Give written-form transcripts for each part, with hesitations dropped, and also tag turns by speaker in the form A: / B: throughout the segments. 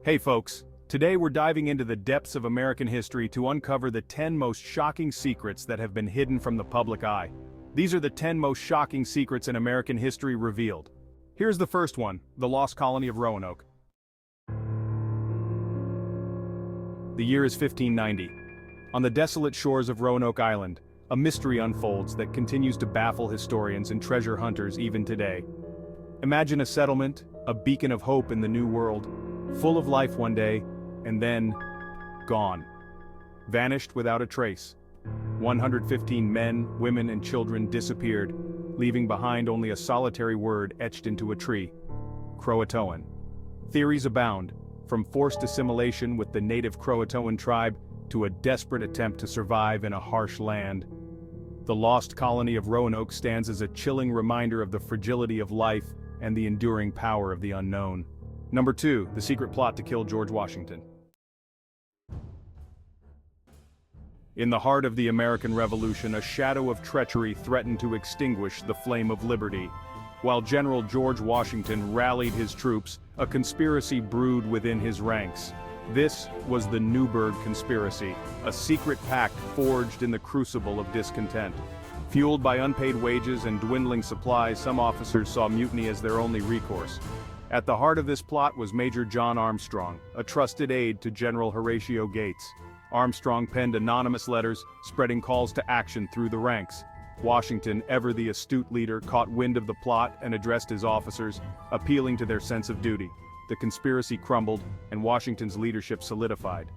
A: Hey folks, today we're diving into the depths of American history to uncover the 10 most shocking secrets that have been hidden from the public eye. These are the 10 most shocking secrets in American history revealed. Here's the first one, the lost colony of Roanoke. The year is 1590. On the desolate shores of Roanoke Island, a mystery unfolds that continues to baffle historians and treasure hunters even today. Imagine a settlement, a beacon of hope in the New World, full of life one day, and then gone. Vanished without a trace. 115 men, women, and children disappeared, leaving behind only a solitary word etched into a tree: Croatoan. Theories abound, from forced assimilation with the native Croatoan tribe to a desperate attempt to survive in a harsh land. The lost colony of Roanoke stands as a chilling reminder of the fragility of life and the enduring power of the unknown. Number 2, the secret plot to kill George Washington. In the heart of the American Revolution, a shadow of treachery threatened to extinguish the flame of liberty. While General George Washington rallied his troops, a conspiracy brewed within his ranks. This was the Newburgh Conspiracy, a secret pact forged in the crucible of discontent. Fueled by unpaid wages and dwindling supplies, some officers saw mutiny as their only recourse. At the heart of this plot was Major John Armstrong, a trusted aide to General Horatio Gates. Armstrong penned anonymous letters, spreading calls to action through the ranks. Washington, ever the astute leader, caught wind of the plot and addressed his officers, appealing to their sense of duty. The conspiracy crumbled, and Washington's leadership solidified.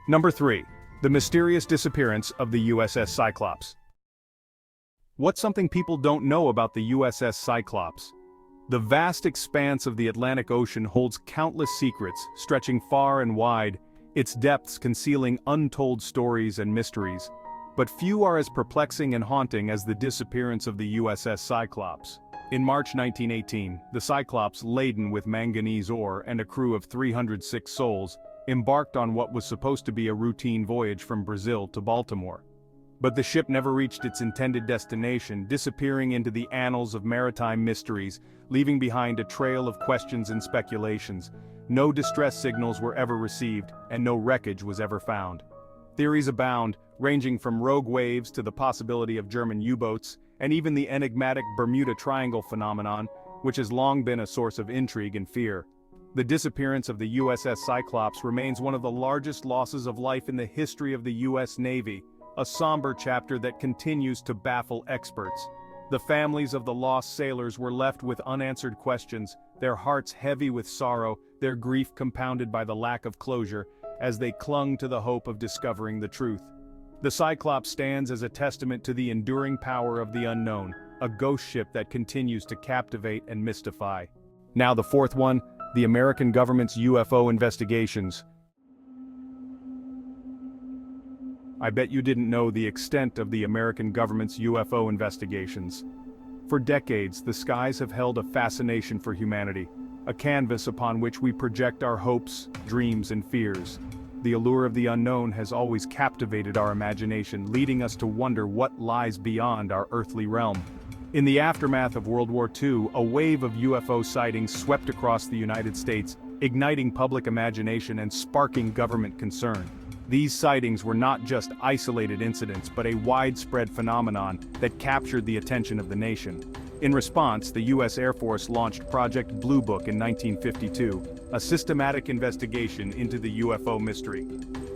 A: Number 3, the mysterious disappearance of the USS Cyclops. What's something people don't know about the USS Cyclops? The vast expanse of the Atlantic Ocean holds countless secrets, stretching far and wide, its depths concealing untold stories and mysteries. But few are as perplexing and haunting as the disappearance of the USS Cyclops. In March 1918, the Cyclops, laden with manganese ore and a crew of 306 souls, embarked on what was supposed to be a routine voyage from Brazil to Baltimore. But the ship never reached its intended destination, disappearing into the annals of maritime mysteries, leaving behind a trail of questions and speculations. No distress signals were ever received, and no wreckage was ever found. Theories abound, ranging from rogue waves to the possibility of German U-boats, and even the enigmatic Bermuda Triangle phenomenon, which has long been a source of intrigue and fear. The disappearance of the USS Cyclops remains one of the largest losses of life in the history of the U.S. Navy, a somber chapter that continues to baffle experts. The families of the lost sailors were left with unanswered questions, their hearts heavy with sorrow, their grief compounded by the lack of closure, as they clung to the hope of discovering the truth. The Cyclops stands as a testament to the enduring power of the unknown, a ghost ship that continues to captivate and mystify. Now the fourth one, the American government's UFO investigations. I bet you didn't know the extent of the American government's UFO investigations. For decades, the skies have held a fascination for humanity, a canvas upon which we project our hopes, dreams, and fears. The allure of the unknown has always captivated our imagination, leading us to wonder what lies beyond our earthly realm. In the aftermath of World War II, a wave of UFO sightings swept across the United States, igniting public imagination and sparking government concern. These sightings were not just isolated incidents, but a widespread phenomenon that captured the attention of the nation. In response, the U.S. Air Force launched Project Blue Book in 1952, a systematic investigation into the UFO mystery.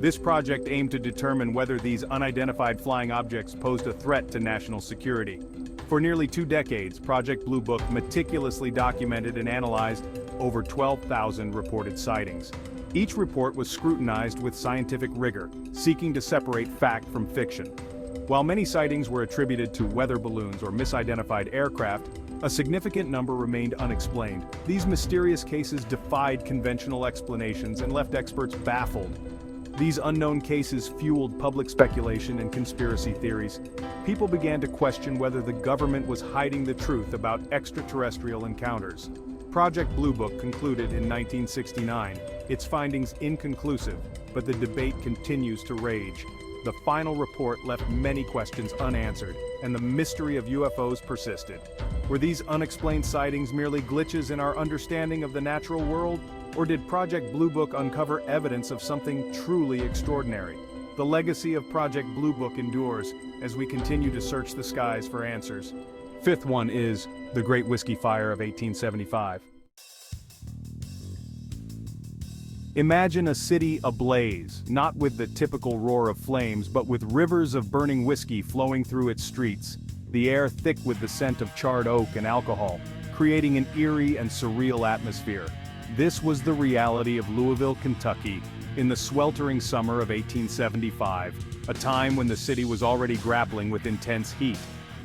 A: This project aimed to determine whether these unidentified flying objects posed a threat to national security. For nearly 2 decades, Project Blue Book meticulously documented and analyzed over 12,000 reported sightings. Each report was scrutinized with scientific rigor, seeking to separate fact from fiction. While many sightings were attributed to weather balloons or misidentified aircraft, a significant number remained unexplained. These mysterious cases defied conventional explanations and left experts baffled. These unknown cases fueled public speculation and conspiracy theories. People began to question whether the government was hiding the truth about extraterrestrial encounters. Project Blue Book concluded in 1969, its findings inconclusive, but the debate continues to rage. The final report left many questions unanswered, and the mystery of UFOs persisted. Were these unexplained sightings merely glitches in our understanding of the natural world? Or did Project Blue Book uncover evidence of something truly extraordinary? The legacy of Project Blue Book endures as we continue to search the skies for answers. Fifth one is the Great Whiskey Fire of 1875. Imagine a city ablaze, not with the typical roar of flames, but with rivers of burning whiskey flowing through its streets, the air thick with the scent of charred oak and alcohol, creating an eerie and surreal atmosphere. This was the reality of Louisville, Kentucky, in the sweltering summer of 1875, a time when the city was already grappling with intense heat.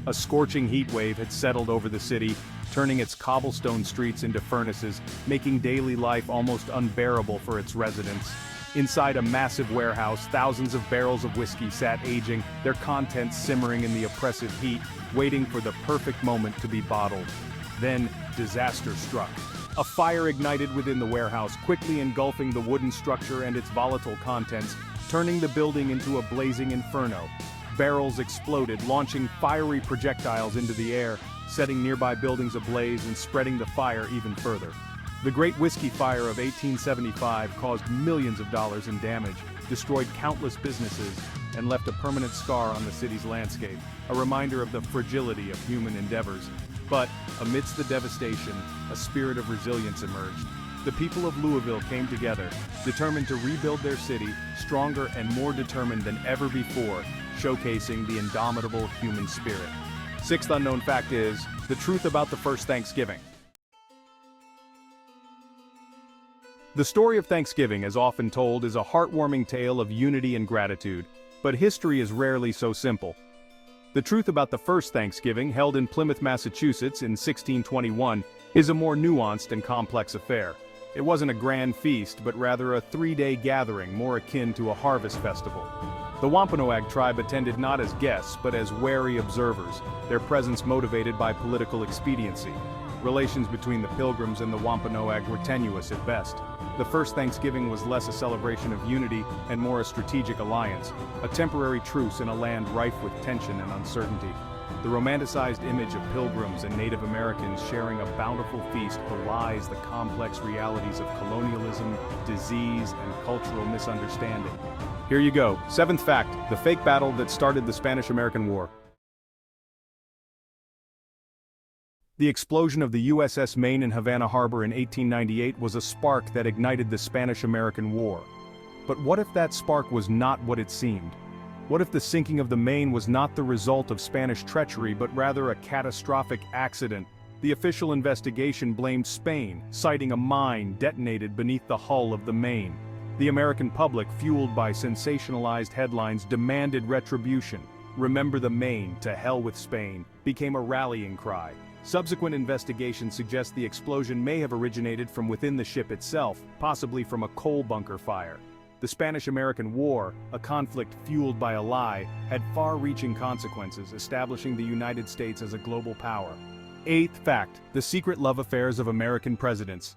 A: A scorching heat wave had settled over the city, turning its cobblestone streets into furnaces, making daily life almost unbearable for its residents. Inside a massive warehouse, thousands of barrels of whiskey sat aging, their contents simmering in the oppressive heat, waiting for the perfect moment to be bottled. Then, disaster struck. A fire ignited within the warehouse, quickly engulfing the wooden structure and its volatile contents, turning the building into a blazing inferno. Barrels exploded, launching fiery projectiles into the air, setting nearby buildings ablaze and spreading the fire even further. The Great Whiskey Fire of 1875 caused millions of dollars in damage, destroyed countless businesses, and left a permanent scar on the city's landscape, a reminder of the fragility of human endeavors. But, amidst the devastation, a spirit of resilience emerged. The people of Louisville came together, determined to rebuild their city, stronger and more determined than ever before, showcasing the indomitable human spirit. Sixth unknown fact is, the truth about the first Thanksgiving. The story of Thanksgiving, as often told, is a heartwarming tale of unity and gratitude, but history is rarely so simple. The truth about the first Thanksgiving, held in Plymouth, Massachusetts in 1621, is a more nuanced and complex affair. It wasn't a grand feast, but rather a three-day gathering more akin to a harvest festival. The Wampanoag tribe attended not as guests, but as wary observers, their presence motivated by political expediency. Relations between the Pilgrims and the Wampanoag were tenuous at best. The first Thanksgiving was less a celebration of unity and more a strategic alliance, a temporary truce in a land rife with tension and uncertainty. The romanticized image of Pilgrims and Native Americans sharing a bountiful feast belies the complex realities of colonialism, disease, and cultural misunderstanding. Here you go. Seventh fact, the fake battle that started the Spanish-American War. The explosion of the USS Maine in Havana Harbor in 1898 was a spark that ignited the Spanish-American War. But what if that spark was not what it seemed? What if the sinking of the Maine was not the result of Spanish treachery but rather a catastrophic accident? The official investigation blamed Spain, citing a mine detonated beneath the hull of the Maine. The American public, fueled by sensationalized headlines, demanded retribution. "Remember the Maine, to hell with Spain," became a rallying cry. Subsequent investigations suggest the explosion may have originated from within the ship itself, possibly from a coal bunker fire. The Spanish-American War, a conflict fueled by a lie, had far-reaching consequences, establishing the United States as a global power. Eighth fact, the secret love affairs of American presidents.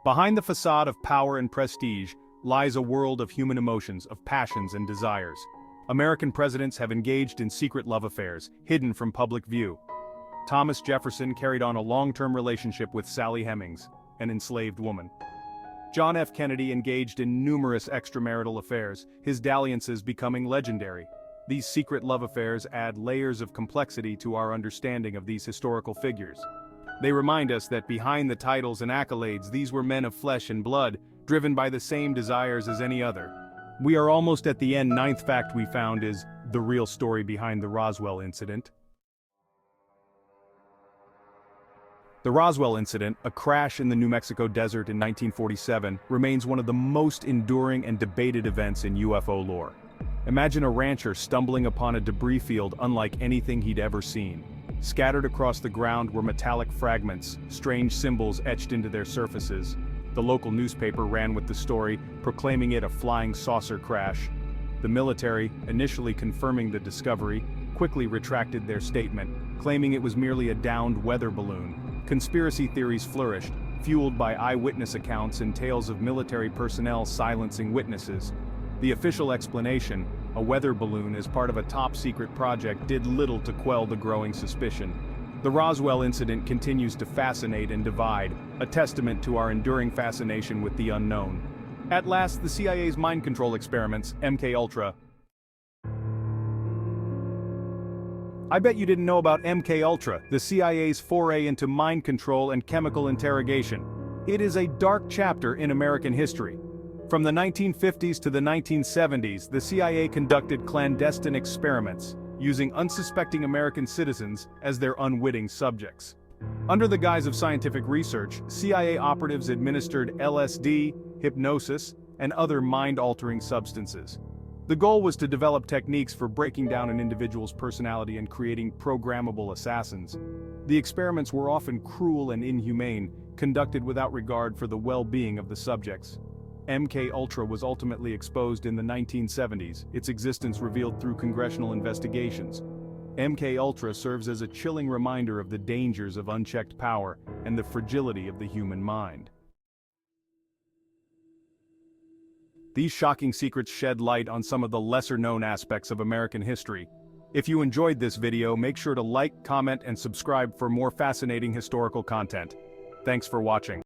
A: Behind the facade of power and prestige lies a world of human emotions, of passions and desires. American presidents have engaged in secret love affairs, hidden from public view. Thomas Jefferson carried on a long-term relationship with Sally Hemings, an enslaved woman. John F. Kennedy engaged in numerous extramarital affairs, his dalliances becoming legendary. These secret love affairs add layers of complexity to our understanding of these historical figures. They remind us that behind the titles and accolades, these were men of flesh and blood, driven by the same desires as any other. We are almost at the end. Ninth fact we found is the real story behind the Roswell incident. The Roswell incident, a crash in the New Mexico desert in 1947, remains one of the most enduring and debated events in UFO lore. Imagine a rancher stumbling upon a debris field unlike anything he'd ever seen. Scattered across the ground were metallic fragments, strange symbols etched into their surfaces. The local newspaper ran with the story, proclaiming it a flying saucer crash. The military, initially confirming the discovery, quickly retracted their statement, claiming it was merely a downed weather balloon. Conspiracy theories flourished, fueled by eyewitness accounts and tales of military personnel silencing witnesses. The official explanation, a weather balloon as part of a top-secret project, did little to quell the growing suspicion. The Roswell incident continues to fascinate and divide, a testament to our enduring fascination with the unknown. At last, the CIA's mind control experiments, MK-Ultra. I bet you didn't know about MK-Ultra, the CIA's foray into mind control and chemical interrogation. It is a dark chapter in American history. From the 1950s to the 1970s, the CIA conducted clandestine experiments, using unsuspecting American citizens as their unwitting subjects. Under the guise of scientific research, CIA operatives administered LSD, hypnosis, and other mind-altering substances. The goal was to develop techniques for breaking down an individual's personality and creating programmable assassins. The experiments were often cruel and inhumane, conducted without regard for the well-being of the subjects. MK-Ultra was ultimately exposed in the 1970s, its existence revealed through congressional investigations. MK-Ultra serves as a chilling reminder of the dangers of unchecked power and the fragility of the human mind. These shocking secrets shed light on some of the lesser-known aspects of American history. If you enjoyed this video, make sure to like, comment, and subscribe for more fascinating historical content. Thanks for watching.